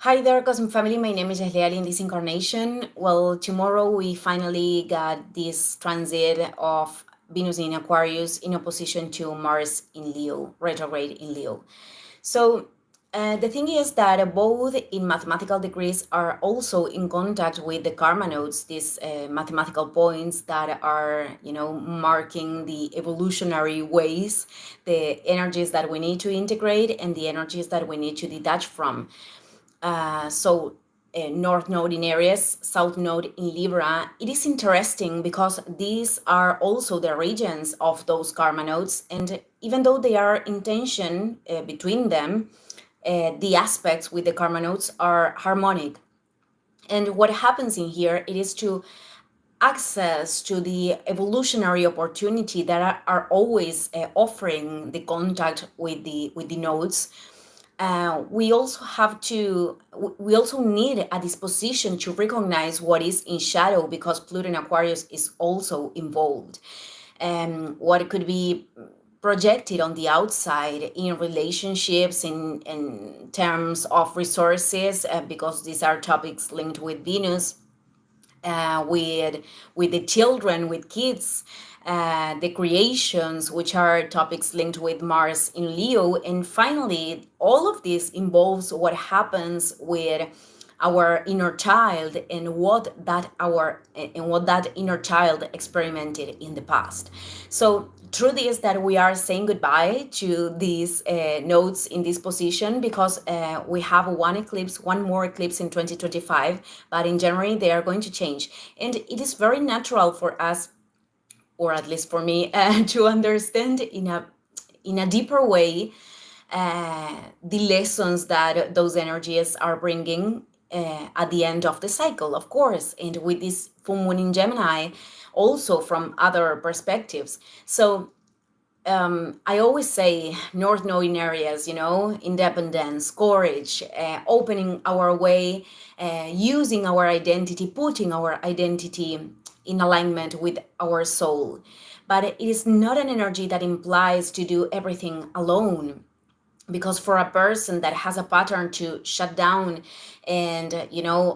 Hi there, Cosmic Family. My name is Leali in this incarnation. Well, tomorrow we finally got this transit of Venus in Aquarius in opposition to Mars in Leo, retrograde in Leo. So the thing is that both in mathematical degrees are also in contact with the karma nodes, these mathematical points that are, marking the evolutionary ways, the energies that we need to integrate and the energies that we need to detach from. North node in Aries, south node in Libra. It is interesting because these are also the regions of those karma nodes, and even though they are in tension between them, the aspects with the karma nodes are harmonic. And what happens in here, it is to access to the evolutionary opportunity that are always offering the contact with the nodes. We also need a disposition to recognize what is in shadow, because Pluto in Aquarius is also involved. What could be projected on the outside in relationships, in terms of resources, because these are topics linked with Venus, with the children, with kids, the creations, which are topics linked with Mars in Leo. And finally, all of this involves what happens with our inner child and what that inner child experimented in the past. So truth is that we are saying goodbye to these nodes in this position, because we have one more eclipse in 2025, but in January they are going to change. And it is very natural for us, or at least for me, to understand in a deeper way the lessons that those energies are bringing at the end of the cycle, of course, and with this full moon in Gemini, also from other perspectives. So I always say North Node in Aries, independence, courage, opening our way, using our identity, putting our identity in alignment with our soul. But it is not an energy that implies to do everything alone, because for a person that has a pattern to shut down and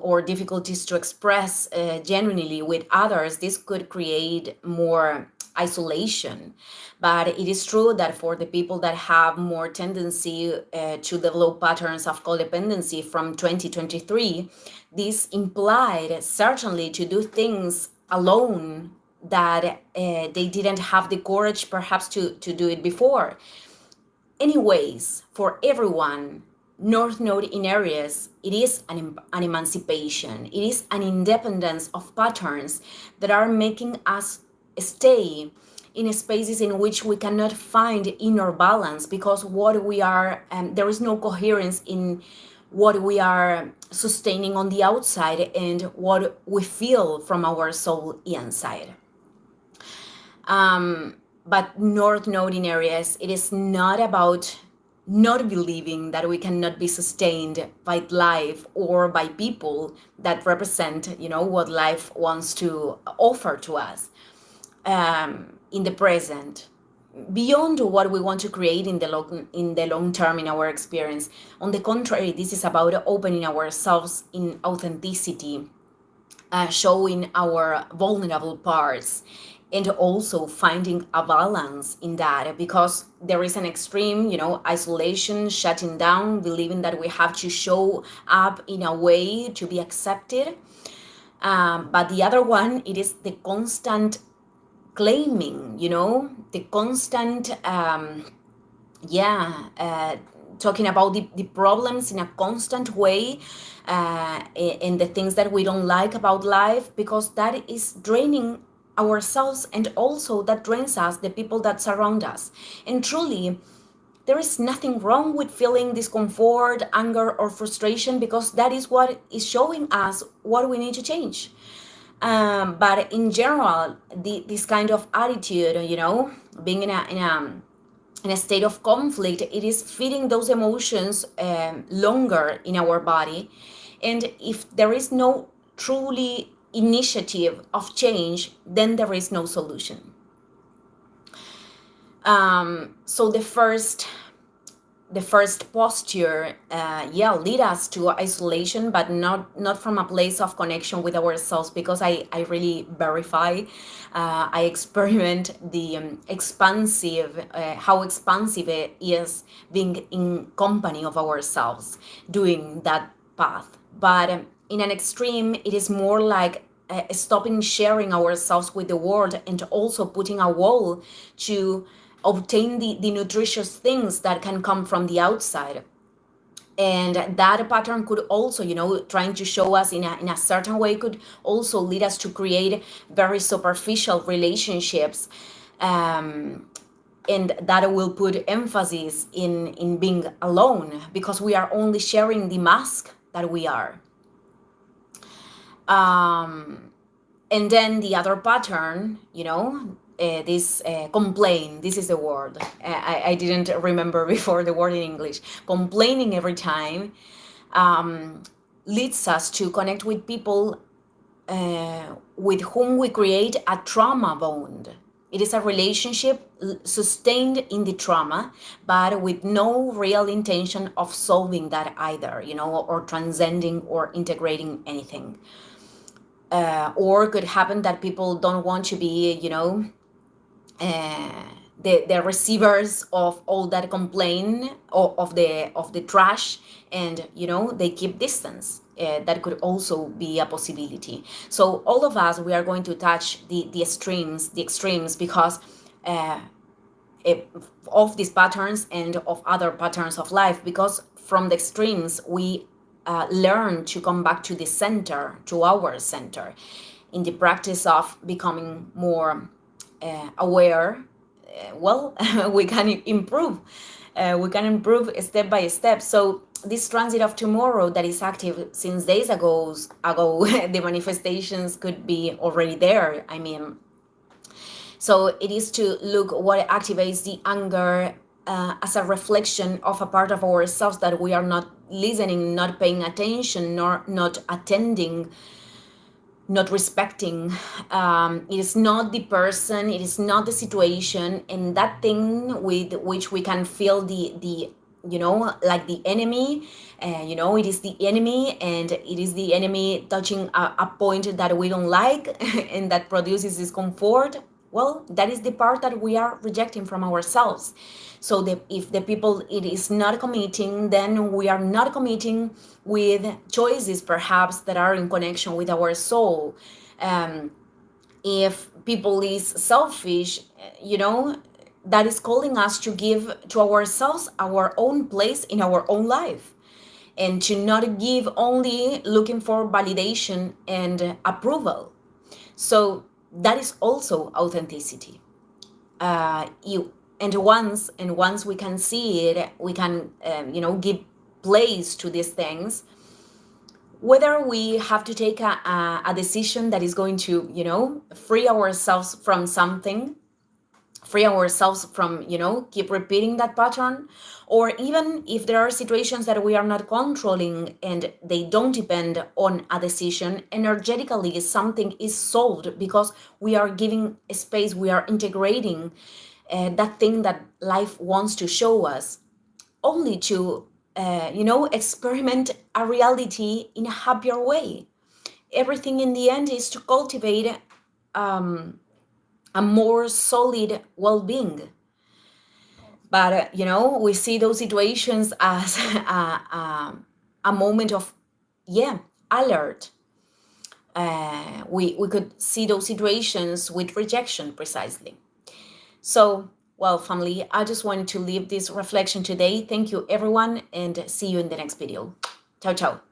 or difficulties to express genuinely with others, this could create more isolation. But it is true that for the people that have more tendency to develop patterns of codependency from 2023, this implied certainly to do things alone that they didn't have the courage perhaps to do it before. Anyways, for everyone, North Node in Aries, it is an emancipation. It is an independence of patterns that are making us stay in spaces in which we cannot find inner balance, because what we are, there is no coherence in what we are sustaining on the outside and what we feel from our soul inside. But North Node in Aries, it is not about not believing that we cannot be sustained by life or by people that represent, what life wants to offer to us in the present, beyond what we want to create in the long term in our experience. On the contrary, this is about opening ourselves in authenticity, showing our vulnerable parts, and also finding a balance in that, because there is an extreme, isolation, shutting down, believing that we have to show up in a way to be accepted. But the other one, it is the constant claiming, the constant, talking about the problems in a constant way, and the things that we don't like about life, because that is draining ourselves, and also that drains us, the people that surround us. And truly, there is nothing wrong with feeling discomfort, anger, or frustration, because that is what is showing us what we need to change. But in general, this kind of attitude, being in a state of conflict, it is feeding those emotions longer in our body. And if there is no truly initiative of change, then there is no solution. So the first the first posture, yeah, lead us to isolation, but not from a place of connection with ourselves, because I really verify, I experiment the expansive, how expansive it is being in company of ourselves, doing that path. But in an extreme, it is more like stopping sharing ourselves with the world, and also putting a wall to obtain the nutritious things that can come from the outside. And that pattern could also, trying to show us in a certain way, could also lead us to create very superficial relationships, um, and that will put emphasis in being alone, because we are only sharing the mask that we are. um, and then the other pattern, this complain, this is the word, I didn't remember before the word in English, complaining every time, um, leads us to connect with people with whom we create a trauma bond. It is a relationship sustained in the trauma, but with no real intention of solving that either, or transcending or integrating anything. Or could happen that people don't want to be, uh, the receivers of all that complaint, of the trash, and they keep distance. That could also be a possibility. So all of us, we are going to touch the extremes, because uh, it, of these patterns and of other patterns of life, because from the extremes we learn to come back to the center, to our center, in the practice of becoming more aware. Well, we can improve. We can improve step by step. So this transit of tomorrow that is active since days ago, the manifestations could be already there. I mean, so it is to look what activates the anger, as a reflection of a part of ourselves that we are not listening, not paying attention, nor not attending, not respecting. It is not the person, it is not the situation, and that thing with which we can feel the like the enemy. It is the enemy, and it is the enemy touching a point that we don't like, and that produces discomfort. Well, that is the part that we are rejecting from ourselves. So if the people, it is not committing, then we are not committing with choices perhaps that are in connection with our soul. If people is selfish, that is calling us to give to ourselves our own place in our own life, and to not give only looking for validation and approval. So that is also authenticity. You and once we can see it, we can give place to these things, whether we have to take a decision that is going to free ourselves from something, free ourselves from keep repeating that pattern, or even if there are situations that we are not controlling and they don't depend on a decision, energetically something is solved, because we are giving space, we are integrating that thing that life wants to show us, only to experiment a reality in a happier way. Everything in the end is to cultivate a more solid well-being. But we see those situations as a moment of, yeah, alert. We could see those situations with rejection, precisely. So, well, family, I just wanted to leave this reflection today. Thank you, everyone, and see you in the next video. Ciao, ciao.